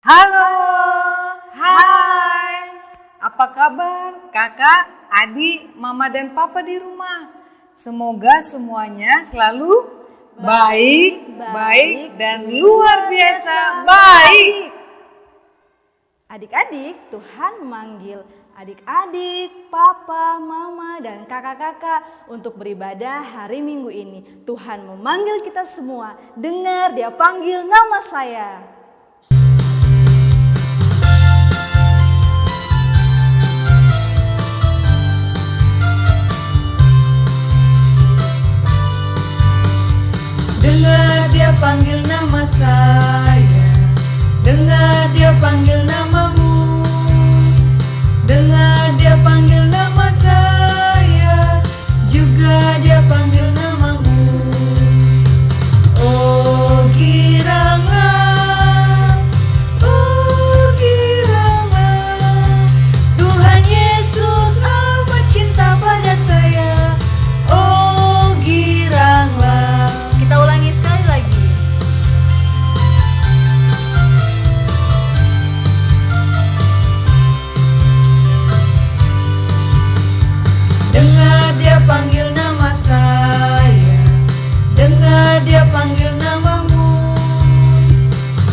Halo, hai. Apa kabar kakak, adik, mama dan papa di rumah? Semoga semuanya selalu baik dan luar biasa baik. Adik-adik, Tuhan memanggil adik-adik, papa, mama, dan kakak-kakak untuk beribadah hari Minggu ini. Tuhan memanggil kita semua. Dengar, Dia panggil nama saya. Dengar Dia panggil nama saya, dengar Dia panggil namamu, dengar Dia panggil nama saya, juga Dia panggil namamu. Oh Giranga, Tuhan Yesus amat cinta pada saya. Oh giranglah. Kita ulangi sekali lagi. Dengar Dia panggil nama saya, dengar Dia panggil namamu,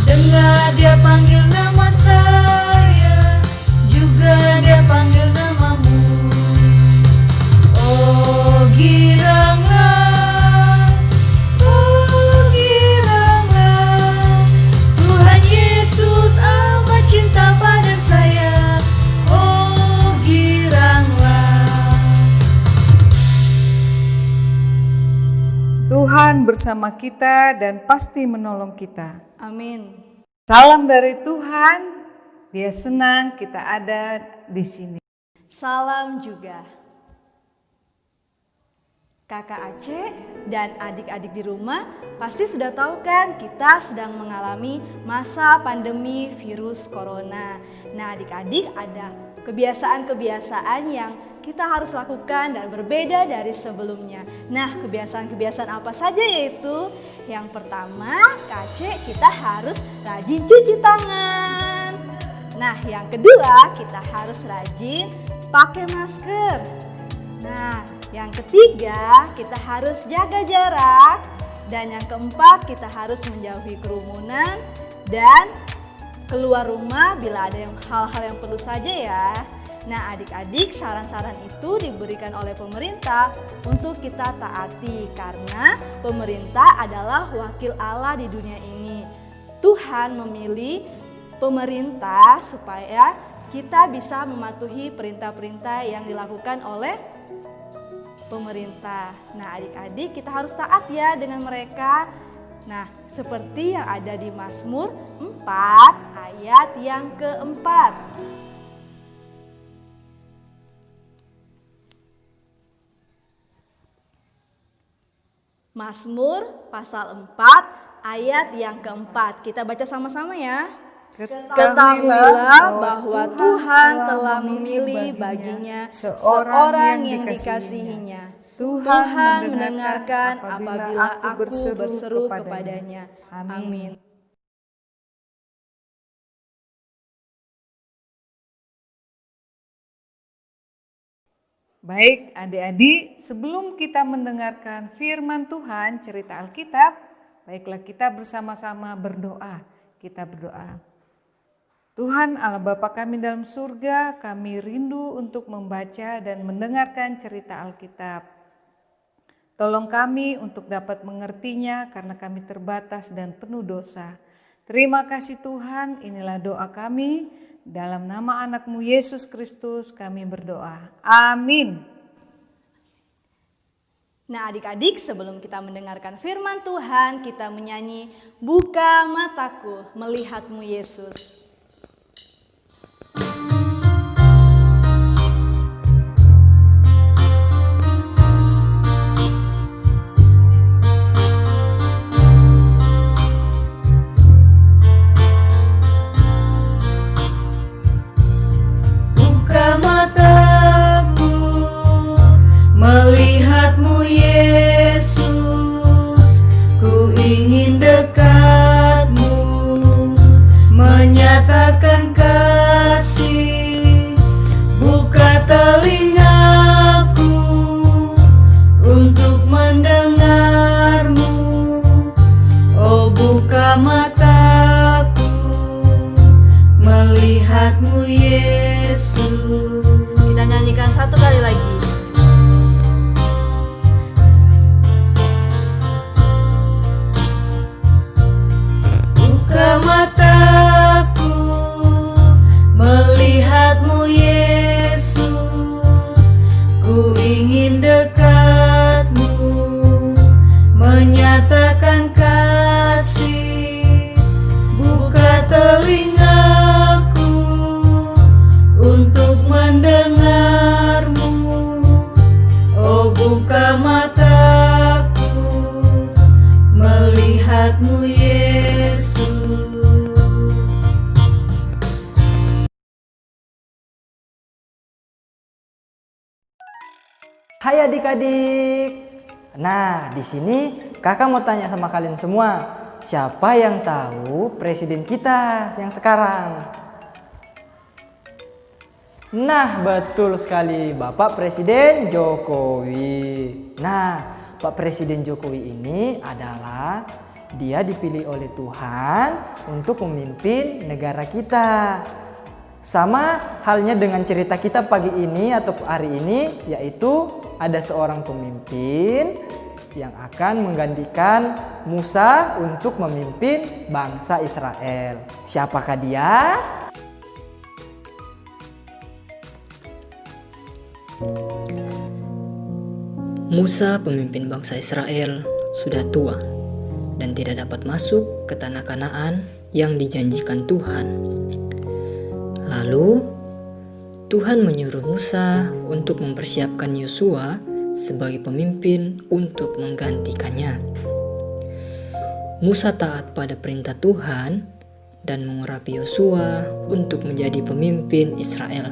dengar Dia panggil nama saya, juga Dia panggil namamu. Oh giranglah, Tuhan Yesus amat cinta pada saya. Oh giranglah. Tuhan bersama kita dan pasti menolong kita. Amin. Salam dari Tuhan, Dia senang kita ada di sini. Salam juga. Kakak Aceh dan adik-adik di rumah pasti sudah tahu kan kita sedang mengalami masa pandemi virus corona. Nah adik-adik ada kebiasaan-kebiasaan yang kita harus lakukan dan berbeda dari sebelumnya. Nah kebiasaan-kebiasaan apa saja yaitu yang pertama Kak Aceh kita harus rajin cuci tangan. Nah yang kedua kita harus rajin pakai masker. Nah yang ketiga, kita harus jaga jarak. Dan yang keempat, kita harus menjauhi kerumunan dan keluar rumah bila ada hal-hal yang perlu saja ya. Nah adik-adik, saran-saran itu diberikan oleh pemerintah untuk kita taati. Karena pemerintah adalah wakil Allah di dunia ini. Tuhan memilih pemerintah supaya kita bisa mematuhi perintah-perintah yang dilakukan oleh pemerintah. Nah adik-adik kita harus taat ya dengan mereka. Nah seperti yang ada di Mazmur 4 ayat yang keempat. Mazmur pasal 4 ayat yang keempat. Kita baca sama-sama ya. Ketahuilah bahwa Tuhan telah memilih baginya seorang yang dikasihinya. Tuhan mendengarkan apabila aku berseru kepadanya. Amin. Baik adik-adik, sebelum kita mendengarkan firman Tuhan, cerita Alkitab, baiklah kita bersama-sama berdoa. Kita berdoa. Tuhan Allah Bapa kami dalam surga, kami rindu untuk membaca dan mendengarkan cerita Alkitab. Tolong kami untuk dapat mengertinya karena kami terbatas dan penuh dosa. Terima kasih Tuhan, inilah doa kami. Dalam nama anak-Mu Yesus Kristus kami berdoa. Amin. Nah adik-adik sebelum kita mendengarkan firman Tuhan, kita menyanyi Buka Mataku Melihat-Mu Yesus. Buka mataku melihat-Mu Yesus, ku ingin dekat-Mu, menyatakan Hai adik-adik. Nah, di sini kakak mau tanya sama kalian semua. Siapa yang tahu presiden kita yang sekarang? Nah, betul sekali, Bapak Presiden Jokowi. Nah, Pak Presiden Jokowi ini adalah dia dipilih oleh Tuhan untuk memimpin negara kita. Sama halnya dengan cerita kita pagi ini atau hari ini, yaitu ada seorang pemimpin yang akan menggantikan Musa untuk memimpin bangsa Israel. Siapakah dia? Musa, pemimpin bangsa Israel, sudah tua dan tidak dapat masuk ke tanah Kanaan yang dijanjikan Tuhan. Lalu, Tuhan menyuruh Musa untuk mempersiapkan Yosua sebagai pemimpin untuk menggantikannya. Musa taat pada perintah Tuhan dan mengurapi Yosua untuk menjadi pemimpin Israel.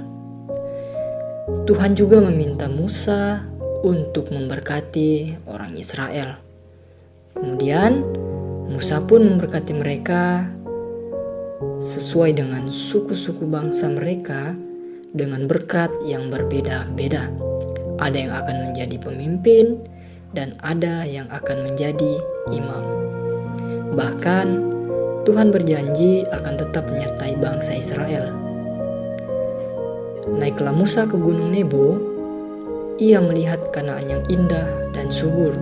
Tuhan juga meminta Musa untuk memberkati orang Israel. Kemudian, Musa pun memberkati mereka sesuai dengan suku-suku bangsa mereka dengan berkat yang berbeda-beda. Ada yang akan menjadi pemimpin dan ada yang akan menjadi imam. Bahkan Tuhan berjanji akan tetap menyertai bangsa Israel. Naiklah Musa ke Gunung Nebo. Ia melihat Kanaan yang indah dan subur.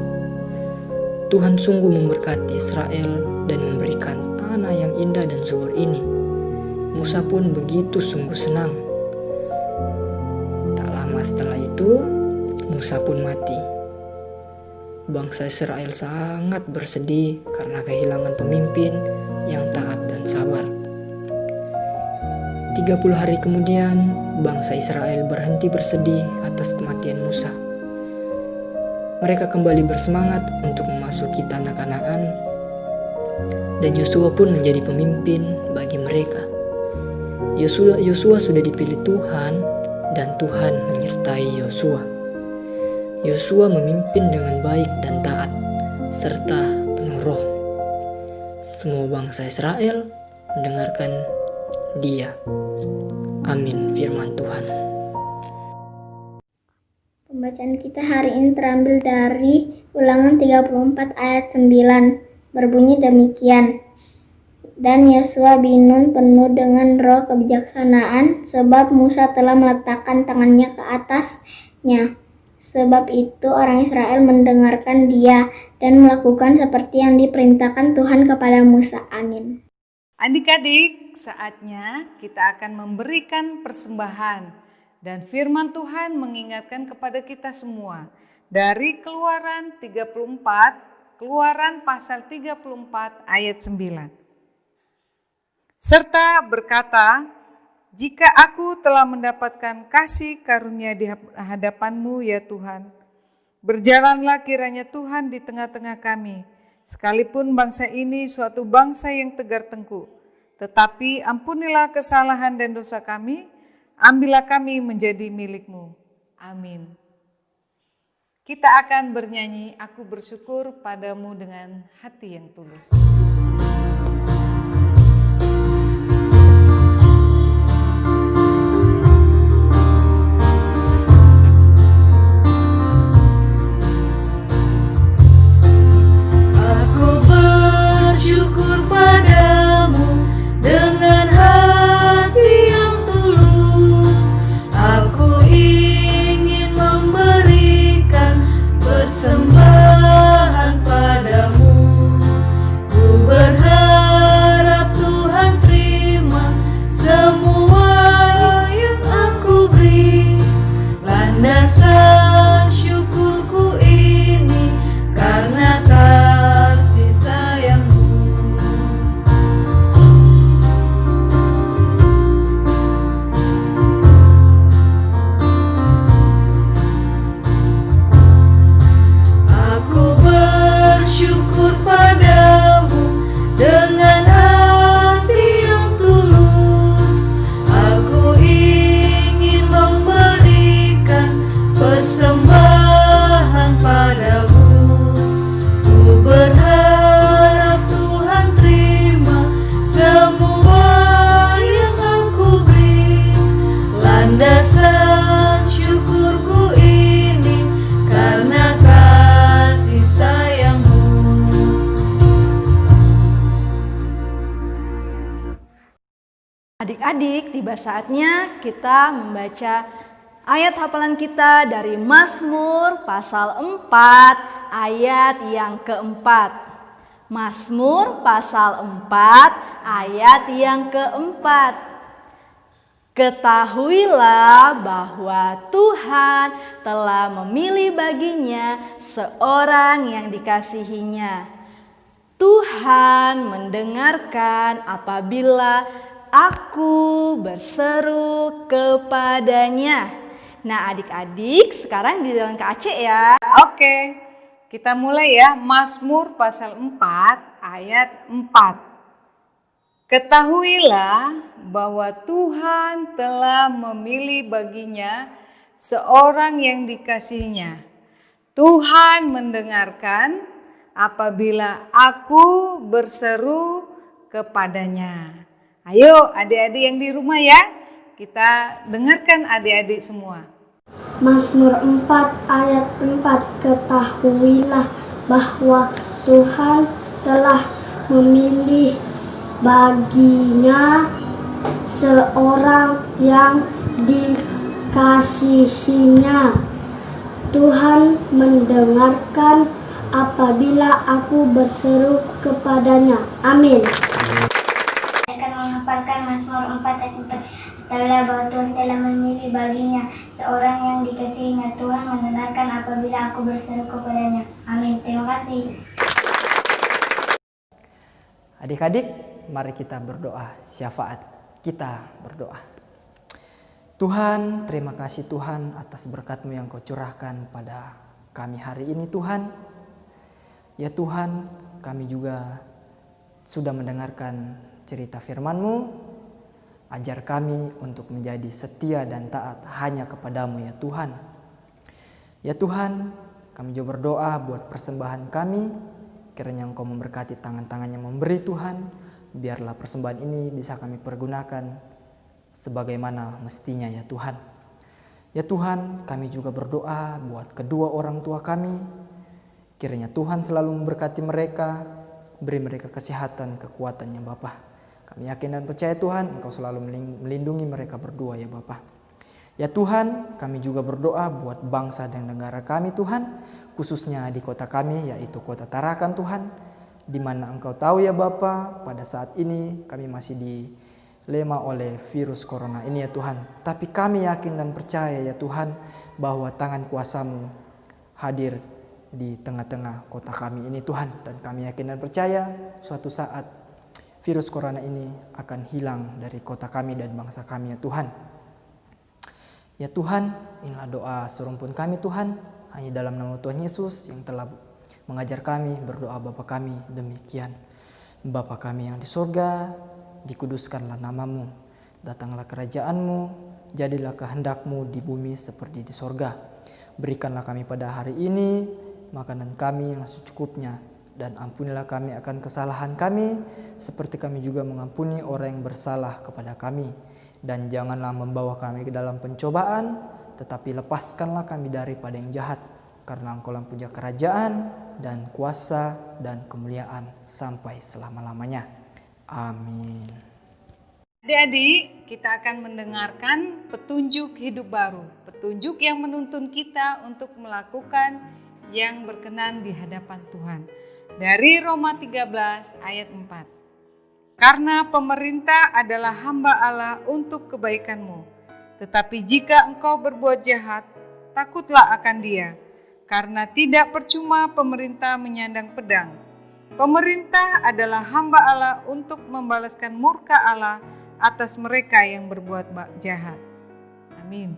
Tuhan sungguh memberkati Israel dan memberikan tanah yang indah dan subur ini. Musa pun begitu sungguh senang. Tak lama setelah itu, Musa pun mati. Bangsa Israel sangat bersedih karena kehilangan pemimpin yang taat dan sabar. 30 hari kemudian, bangsa Israel berhenti bersedih atas kematian Musa. Mereka kembali bersemangat untuk memasuki tanah Kanaan, dan Yosua pun menjadi pemimpin bagi mereka. Yosua sudah dipilih Tuhan, dan Tuhan menyertai Yosua. Yosua memimpin dengan baik dan taat, serta penuh roh. Semua bangsa Israel mendengarkan dia. Amin, firman Tuhan. Pembacaan kita hari ini terambil dari Ulangan 34 ayat 9. Berbunyi demikian. Dan Yosua bin Nun penuh dengan roh kebijaksanaan, sebab Musa telah meletakkan tangannya ke atasnya. Sebab itu orang Israel mendengarkan dia dan melakukan seperti yang diperintahkan Tuhan kepada Musa. Amin. Adik-adik, saatnya kita akan memberikan persembahan. Dan firman Tuhan mengingatkan kepada kita semua dari Keluaran 34, Keluaran pasal 34 ayat 9. Serta berkata, jika aku telah mendapatkan kasih karunia di hadapan-Mu ya Tuhan, berjalanlah kiranya Tuhan di tengah-tengah kami, sekalipun bangsa ini suatu bangsa yang tegar tengkuk, tetapi ampunilah kesalahan dan dosa kami, ambillah kami menjadi milik-Mu. Amin. Kita akan bernyanyi, aku bersyukur padamu dengan hati yang tulus. Persembahan padamu, ku Adik-adik, tiba saatnya kita membaca ayat hafalan kita dari Mazmur pasal 4 ayat yang keempat. Mazmur pasal 4 ayat yang keempat. Ketahuilah bahwa Tuhan telah memilih baginya seorang yang dikasihinya. Tuhan mendengarkan apabila aku berseru kepadanya. Nah adik-adik sekarang di dalam Kak Aceh ya. Oke, kita mulai ya. Mazmur pasal 4 ayat 4. Ketahuilah bahwa Tuhan telah memilih baginya seorang yang dikasihinya. Tuhan mendengarkan apabila aku berseru kepadanya. Ayo adik-adik yang di rumah ya, kita dengarkan adik-adik semua. Mazmur 4 ayat 4. Ketahuilah bahwa Tuhan telah memilih baginya seorang yang dikasihinya. Tuhan mendengarkan apabila aku berseru kepadanya. Amin. Akan menghafalkan Mazmur 4 ayat 4. Ketahuilah bahwa Tuhan telah memilih baginya seorang yang dikasihinya. Tuhan mendengarkan apabila aku berseru kepadanya. Amin. Terima kasih. Adik-adik, mari kita berdoa, syafaat kita berdoa. Tuhan, terima kasih Tuhan atas berkat-Mu yang Kau curahkan pada kami hari ini Tuhan. Ya Tuhan, kami juga sudah mendengarkan cerita firman-Mu. Ajar kami untuk menjadi setia dan taat hanya kepadamu ya Tuhan. Ya Tuhan, kami juga berdoa buat persembahan kami. Kiranya Engkau memberkati tangan-tangannya memberi Tuhan. Biarlah persembahan ini bisa kami pergunakan sebagaimana mestinya ya Tuhan. Ya Tuhan, kami juga berdoa buat kedua orang tua kami. Kiranya Tuhan selalu memberkati mereka, beri mereka kesehatan, kekuatan ya Bapa. Kami yakin dan percaya Tuhan, Engkau selalu melindungi mereka berdua ya Bapa. Ya Tuhan, kami juga berdoa buat bangsa dan negara kami Tuhan, khususnya di kota kami yaitu kota Tarakan Tuhan, di mana Engkau tahu ya Bapa, pada saat ini kami masih dilema oleh virus corona ini ya Tuhan. Tapi kami yakin dan percaya ya Tuhan, bahwa tangan kuasa-Mu hadir di tengah-tengah kota kami ini Tuhan. Dan kami yakin dan percaya suatu saat virus corona ini akan hilang dari kota kami dan bangsa kami ya Tuhan. Ya Tuhan, inilah doa serumpun kami Tuhan, hanya dalam nama Tuhan Yesus yang telah mengajar kami berdoa Bapa kami demikian. Bapa kami yang di surga, dikuduskanlah nama-Mu, datanglah kerajaan-Mu, jadilah kehendak-Mu di bumi seperti di surga. Berikanlah kami pada hari ini makanan kami yang secukupnya, dan ampunilah kami akan kesalahan kami, seperti kami juga mengampuni orang yang bersalah kepada kami. Dan janganlah membawa kami ke dalam pencobaan, tetapi lepaskanlah kami daripada yang jahat. Karena Engkau-lah punya kerajaan dan kuasa dan kemuliaan sampai selama-lamanya. Amin. Adik-adik, kita akan mendengarkan petunjuk hidup baru. Petunjuk yang menuntun kita untuk melakukan yang berkenan di hadapan Tuhan. Dari Roma 13 ayat 4. Karena pemerintah adalah hamba Allah untuk kebaikanmu. Tetapi jika engkau berbuat jahat, takutlah akan dia. Karena tidak percuma pemerintah menyandang pedang. Pemerintah adalah hamba Allah untuk membalaskan murka Allah atas mereka yang berbuat jahat. Amin.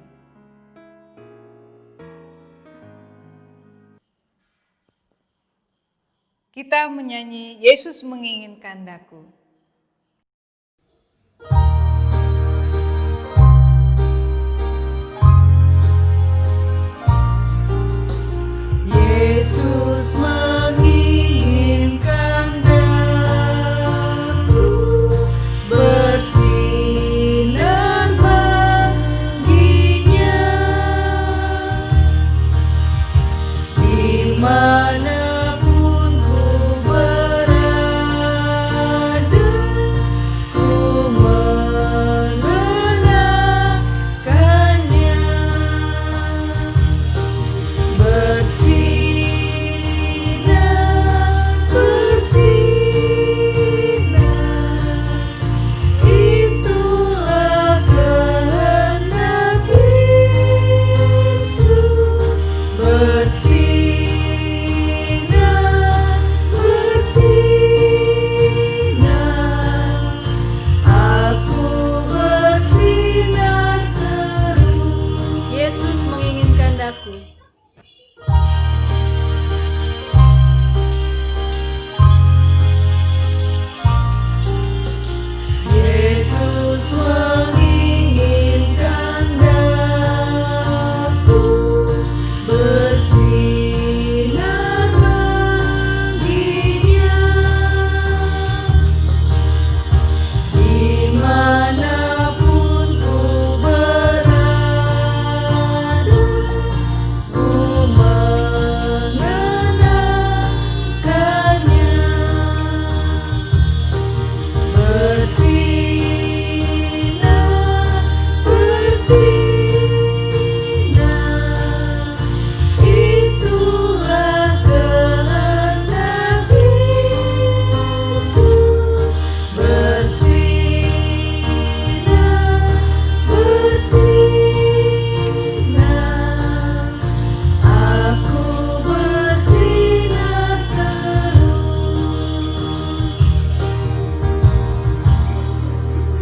Kita menyanyi Yesus menginginkan daku. Yesus menginginkan daku bersinar baginya, dimanapun ku berada.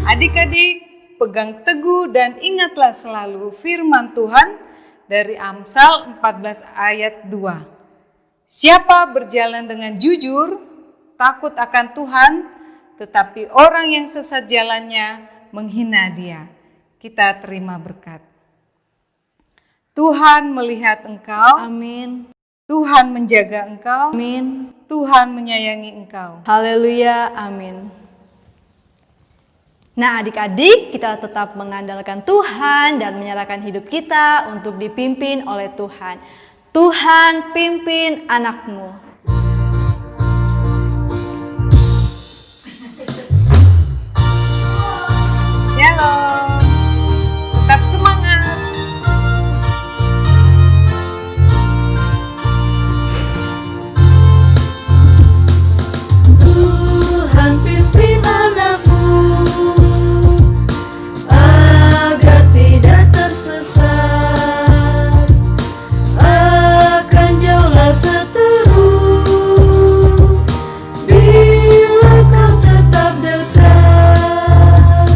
Adik-adik, pegang teguh dan ingatlah selalu firman Tuhan dari Amsal 14 ayat 2. Siapa berjalan dengan jujur, takut akan Tuhan, tetapi orang yang sesat jalannya menghina Dia. Kita terima berkat. Tuhan melihat engkau, Amin. Tuhan menjaga engkau, Amin. Tuhan menyayangi engkau. Haleluya, amin. Nah adik-adik, kita tetap mengandalkan Tuhan dan menyerahkan hidup kita untuk dipimpin oleh Tuhan. Tuhan pimpin anakmu. Shalom, tetap semangat. Tuhan pimpin anakmu agar tidak tersesat, akan jauhlah seteru bila kau tetap dekat.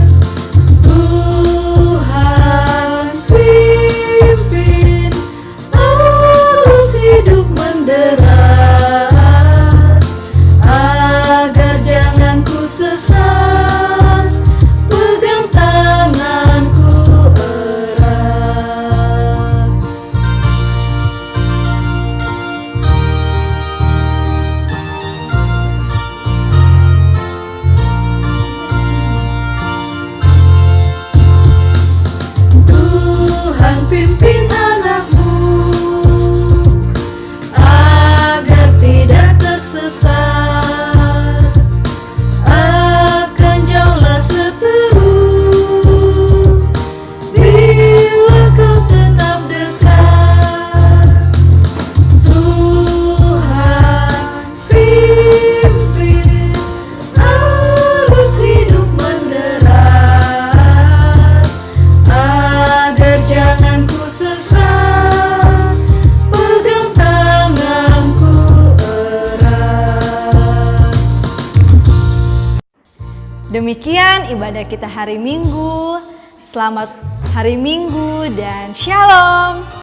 Tuhan pimpin arus hidup menderat, agar jangan ku sesat, pegang tanganku erat. Tuhan pimpin anakmu agar tidak tersesat, akan jauhlah seteru bila kau tetap dekat. Tuhan pimpin arus hidup menderat, agar jangan ku sesat, pegang tanganku erat. Demikian ibadah kita hari Minggu. Selamat hari Minggu dan shalom.